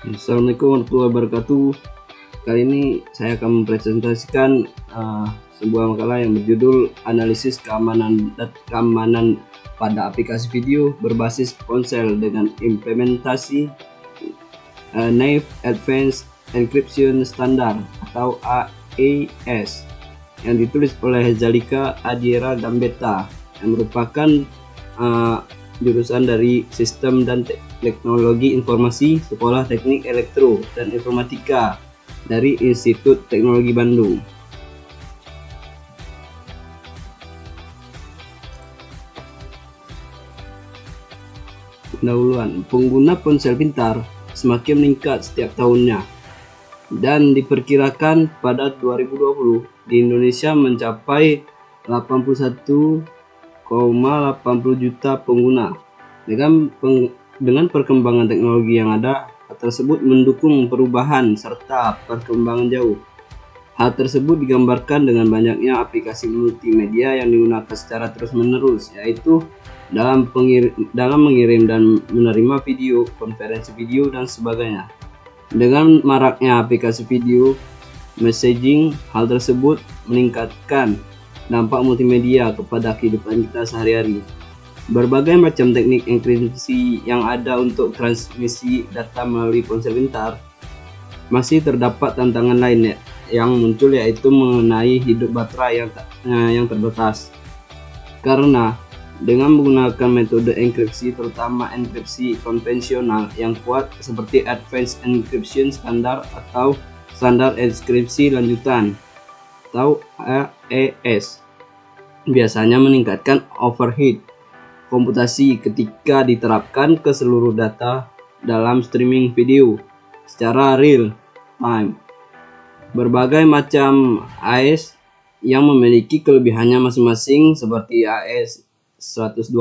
Assalamualaikum warahmatullahi wabarakatuh. Kali ini saya akan mempresentasikan sebuah makalah yang berjudul analisis keamanan pada aplikasi video berbasis ponsel dengan implementasi NAIF Advanced Encryption Standard atau AES yang ditulis oleh Zalika Adiera Gambetta yang merupakan jurusan dari Sistem dan Teknologi Informasi Sekolah Teknik Elektro dan Informatika dari Institut Teknologi Bandung. Pendahuluan, pengguna ponsel pintar semakin meningkat setiap tahunnya dan diperkirakan pada 2020 di Indonesia mencapai 81,80 juta pengguna. Dengan perkembangan teknologi yang ada, hal tersebut mendukung perubahan serta perkembangan jauh. Hal tersebut digambarkan dengan banyaknya aplikasi multimedia yang digunakan secara terus-menerus, yaitu dalam mengirim dan menerima video, konferensi video, dan sebagainya. Dengan maraknya aplikasi video messaging, hal tersebut meningkatkan dampak multimedia kepada kehidupan kita sehari-hari. Berbagai macam teknik enkripsi yang ada untuk transmisi data melalui ponsel pintar, masih terdapat tantangan lain yang muncul, yaitu mengenai hidup baterai yang terbatas. Karena dengan menggunakan metode enkripsi, terutama enkripsi konvensional yang kuat seperti Advanced Encryption Standard atau Standar Enkripsi Lanjutan atau AES, biasanya meningkatkan overhead komputasi ketika diterapkan ke seluruh data dalam streaming video secara real time. Berbagai macam AES yang memiliki kelebihannya masing-masing seperti AES 128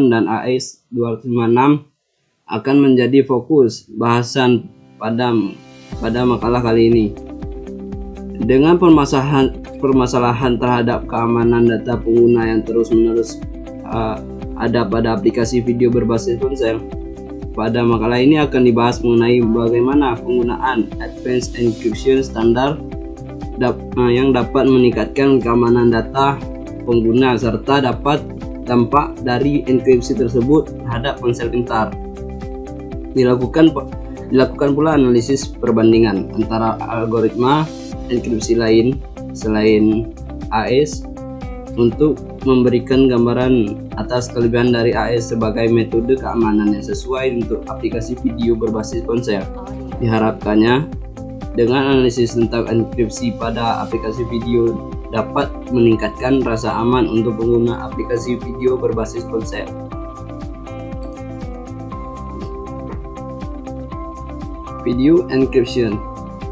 dan AES 256 akan menjadi fokus bahasan pada makalah kali ini. Dengan permasalahan terhadap keamanan data pengguna yang terus-menerus ada pada aplikasi video berbasis ponsel, pada makalah ini akan dibahas mengenai bagaimana penggunaan Advanced Encryption Standard yang dapat meningkatkan keamanan data pengguna serta dapat dampak dari enkripsi tersebut terhadap ponsel pintar. Dilakukan pula analisis perbandingan antara algoritma enkripsi lain selain AES untuk memberikan gambaran atas kelebihan dari AES sebagai metode keamanan yang sesuai untuk aplikasi video berbasis ponsel. Diharapkannya dengan analisis tentang enkripsi pada aplikasi video dapat meningkatkan rasa aman untuk pengguna aplikasi video berbasis ponsel. Video encryption.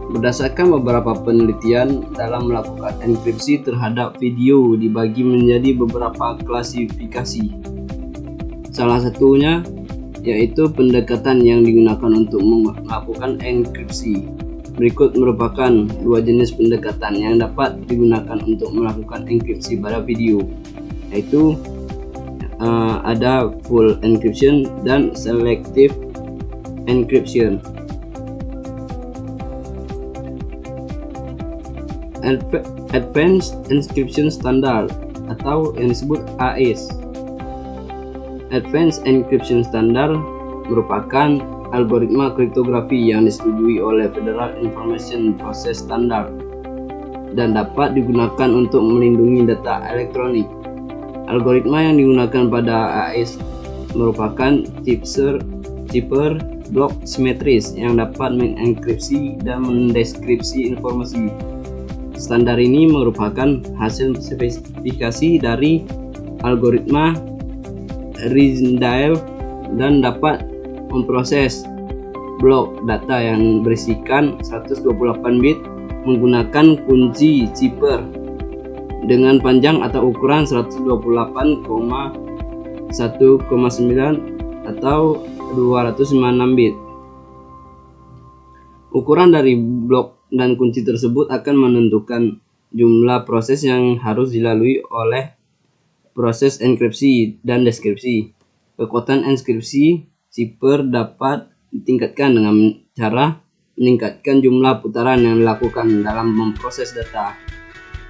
Berdasarkan beberapa penelitian, dalam melakukan enkripsi terhadap video dibagi menjadi beberapa klasifikasi. Salah satunya yaitu pendekatan yang digunakan untuk melakukan enkripsi. Berikut merupakan dua jenis pendekatan yang dapat digunakan untuk melakukan enkripsi pada video, yaitu ada full encryption dan selective encryption. Advanced Encryption Standard atau yang disebut AES. Advanced Encryption Standard merupakan algoritma kriptografi yang disetujui oleh Federal Information Processing Standard dan dapat digunakan untuk melindungi data elektronik. Algoritma yang digunakan pada AES merupakan cipher blok simetris yang dapat mengenkripsi dan mendeskripsi informasi. Standar ini merupakan hasil spesifikasi dari algoritma Rijndael dan dapat memproses blok data yang berisikan 128 bit menggunakan kunci cipher dengan panjang atau ukuran 128,1,9 atau 256 bit. Ukuran dari blok dan kunci tersebut akan menentukan jumlah proses yang harus dilalui oleh proses enkripsi dan deskripsi. Kekuatan enkripsi cipher dapat ditingkatkan dengan cara meningkatkan jumlah putaran yang dilakukan dalam memproses data.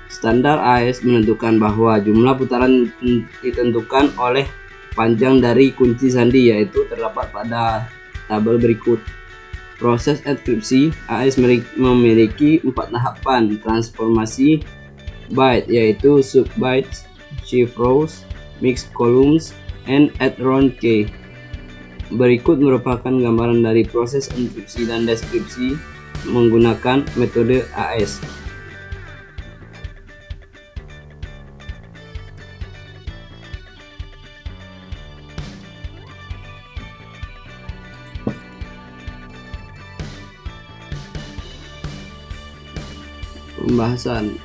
Standar AES menentukan bahwa jumlah putaran ditentukan oleh panjang dari kunci sandi, yaitu terdapat pada tabel berikut. Proses enkripsi AES memiliki 4 tahapan transformasi byte, yaitu sub-bytes, shift rows, mix columns, and add round key. Berikut merupakan gambaran dari proses enkripsi dan deskripsi menggunakan metode AES. Pembahasan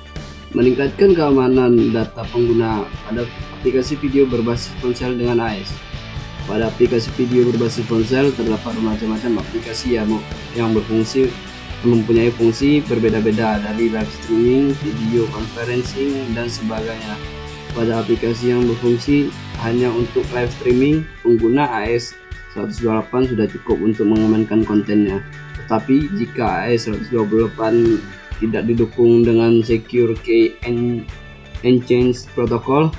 meningkatkan keamanan data pengguna pada aplikasi video berbasis ponsel dengan AES. Pada aplikasi video berbasis ponsel terdapat macam-macam aplikasi yang mempunyai fungsi berbeda-beda, dari live streaming, video conferencing, dan sebagainya. Pada aplikasi yang berfungsi hanya untuk live streaming, pengguna AES 128 sudah cukup untuk mengamankan kontennya. Tetapi jika AES 128 tidak didukung dengan Secure Key Exchange Protocol,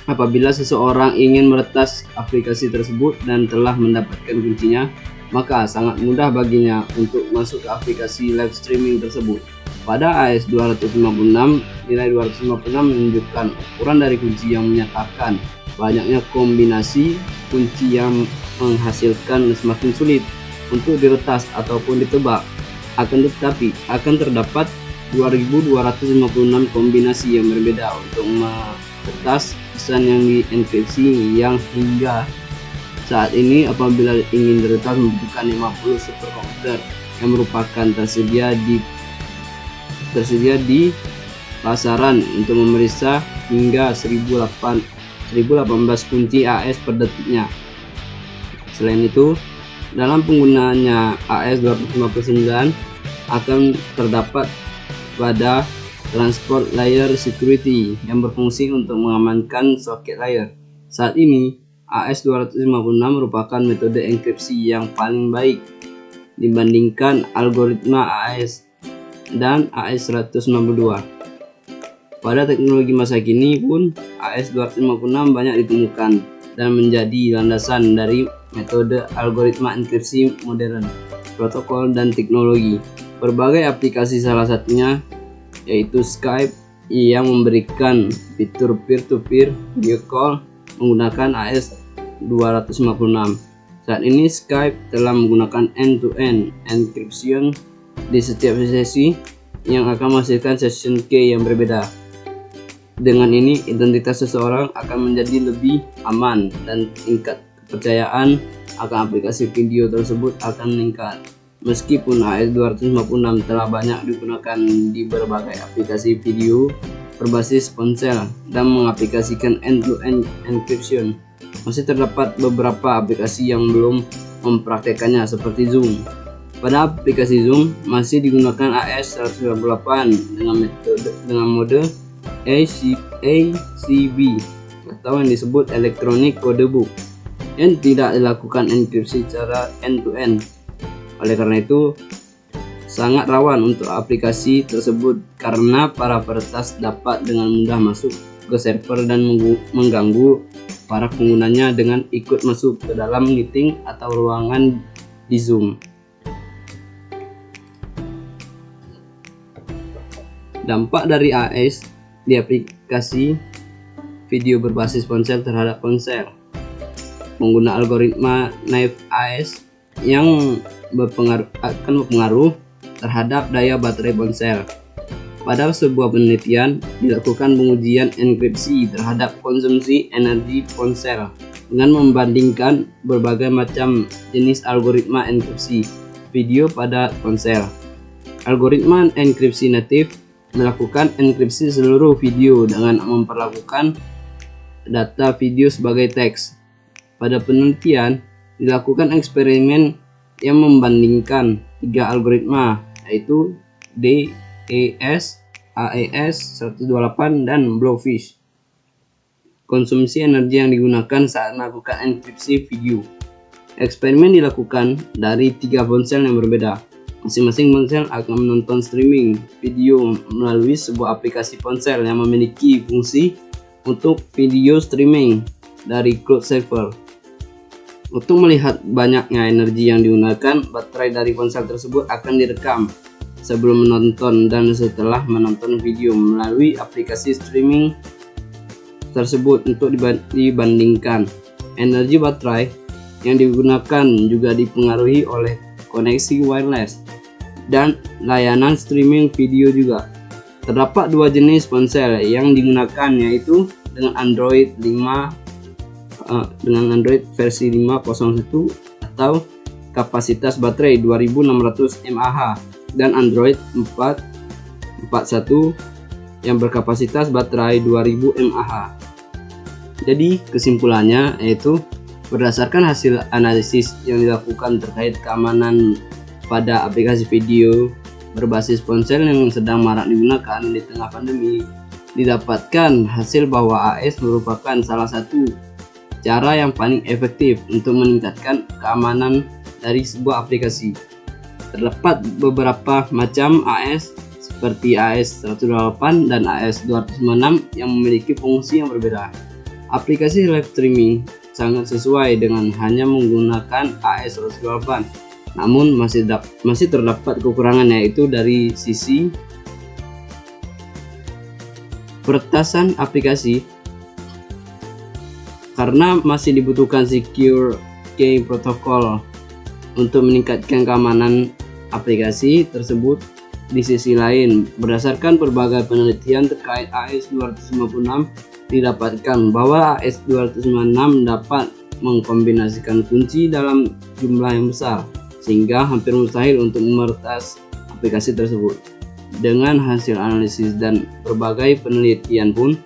apabila seseorang ingin meretas aplikasi tersebut dan telah mendapatkan kuncinya, maka sangat mudah baginya untuk masuk ke aplikasi live streaming tersebut. Pada AES 256, nilai 256 menunjukkan ukuran dari kunci yang menyatakan banyaknya kombinasi kunci yang menghasilkan semakin sulit untuk diretas ataupun ditebak. Akan tetapi akan terdapat 2256 kombinasi yang berbeda untuk meretas pesan yang dienkripsi, yang hingga saat ini apabila ingin diretas membutuhkan 50 superkomputer yang merupakan tersedia di pasaran untuk memeriksa hingga 1018 kunci AES per detiknya. Selain itu, dalam penggunaannya AES 259 akan terdapat pada transport layer security yang berfungsi untuk mengamankan soket layer. Saat ini AES 256 merupakan metode enkripsi yang paling baik dibandingkan algoritma AES dan AES 192. Pada teknologi masa kini pun AES 256 banyak ditemukan dan menjadi landasan dari metode algoritma enkripsi modern, protokol, dan teknologi. Berbagai aplikasi, salah satunya yaitu Skype, yang memberikan fitur peer-to-peer video call menggunakan AES 256. Saat ini Skype telah menggunakan end-to-end encryption di setiap sesi yang akan menghasilkan session key yang berbeda. Dengan ini, identitas seseorang akan menjadi lebih aman dan tingkat kepercayaan akan aplikasi video tersebut akan meningkat. Meskipun AES 256 telah banyak digunakan di berbagai aplikasi video berbasis ponsel dan mengaplikasikan end-to-end encryption, masih terdapat beberapa aplikasi yang belum mempraktekannya seperti Zoom. Pada aplikasi Zoom masih digunakan AES 128 dengan mode ACB atau yang disebut Electronic Codebook, yang tidak dilakukan enkripsi secara end-to-end. Oleh karena itu, sangat rawan untuk aplikasi tersebut karena para peretas dapat dengan mudah masuk ke server dan mengganggu para penggunanya dengan ikut masuk ke dalam meeting atau ruangan di Zoom. Dampak dari AES di aplikasi video berbasis ponsel terhadap ponsel. Pengguna algoritma naive AES yang akan berpengaruh terhadap daya baterai ponsel. Pada sebuah penelitian dilakukan pengujian enkripsi terhadap konsumsi energi ponsel dengan membandingkan berbagai macam jenis algoritma enkripsi video pada ponsel. Algoritma enkripsi natif melakukan enkripsi seluruh video dengan memperlakukan data video sebagai teks. Pada penelitian dilakukan eksperimen yang membandingkan 3 algoritma, yaitu DES, AES 128, dan Blowfish. Konsumsi energi yang digunakan saat melakukan enkripsi video. Eksperimen dilakukan dari 3 ponsel yang berbeda. Masing-masing ponsel akan menonton streaming video melalui sebuah aplikasi ponsel yang memiliki fungsi untuk video streaming dari cloud server. Untuk melihat banyaknya energi yang digunakan, baterai dari ponsel tersebut akan direkam sebelum menonton dan setelah menonton video melalui aplikasi streaming tersebut untuk dibandingkan. Energi baterai yang digunakan juga dipengaruhi oleh koneksi wireless dan layanan streaming video juga. Terdapat 2 jenis ponsel yang digunakan, yaitu dengan Android versi 5.01 atau kapasitas baterai 2600 mAh dan Android 4.1 yang berkapasitas baterai 2000 mAh. Jadi kesimpulannya yaitu berdasarkan hasil analisis yang dilakukan terkait keamanan pada aplikasi video berbasis ponsel yang sedang marak digunakan di tengah pandemi, didapatkan hasil bahwa AES merupakan salah satu cara yang paling efektif untuk meningkatkan keamanan dari sebuah aplikasi. Terdapat beberapa macam AES seperti AES 128 dan AES 256 yang memiliki fungsi yang berbeda. Aplikasi live streaming sangat sesuai dengan hanya menggunakan AES 128, namun masih terdapat kekurangan, yaitu dari sisi peretasan aplikasi, karena masih dibutuhkan secure key protocol untuk meningkatkan keamanan aplikasi tersebut. Di sisi lain, berdasarkan berbagai penelitian terkait AES 256, didapatkan bahwa AES 256 dapat mengkombinasikan kunci dalam jumlah yang besar, sehingga hampir mustahil untuk meretas aplikasi tersebut. Dengan hasil analisis dan berbagai penelitian pun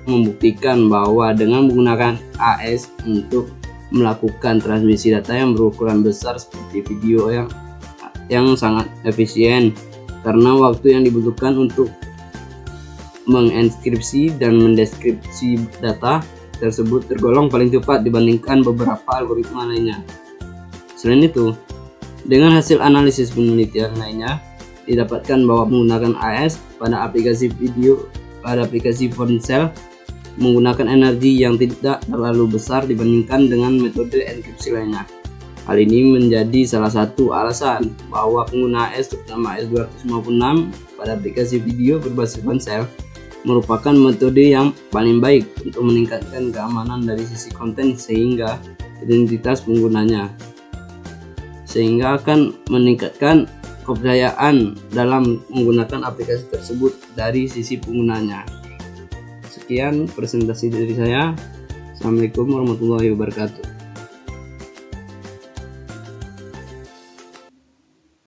membuktikan bahwa dengan menggunakan AES untuk melakukan transmisi data yang berukuran besar seperti video yang sangat efisien, karena waktu yang dibutuhkan untuk menginskripsi dan mendeskripsi data tersebut tergolong paling cepat dibandingkan beberapa algoritma lainnya. Selain itu, dengan hasil analisis penelitian lainnya, didapatkan bahwa menggunakan AES pada aplikasi ponsel menggunakan energi yang tidak terlalu besar dibandingkan dengan metode enkripsi lainnya. Hal ini menjadi salah satu alasan bahwa pengguna AES, terutama AES 256 pada aplikasi video berbasis ponsel, merupakan metode yang paling baik untuk meningkatkan keamanan dari sisi konten sehingga identitas penggunanya, sehingga akan meningkatkan kepercayaan dalam menggunakan aplikasi tersebut dari sisi penggunanya. Sekian presentasi dari saya. Assalamualaikum warahmatullahi wabarakatuh.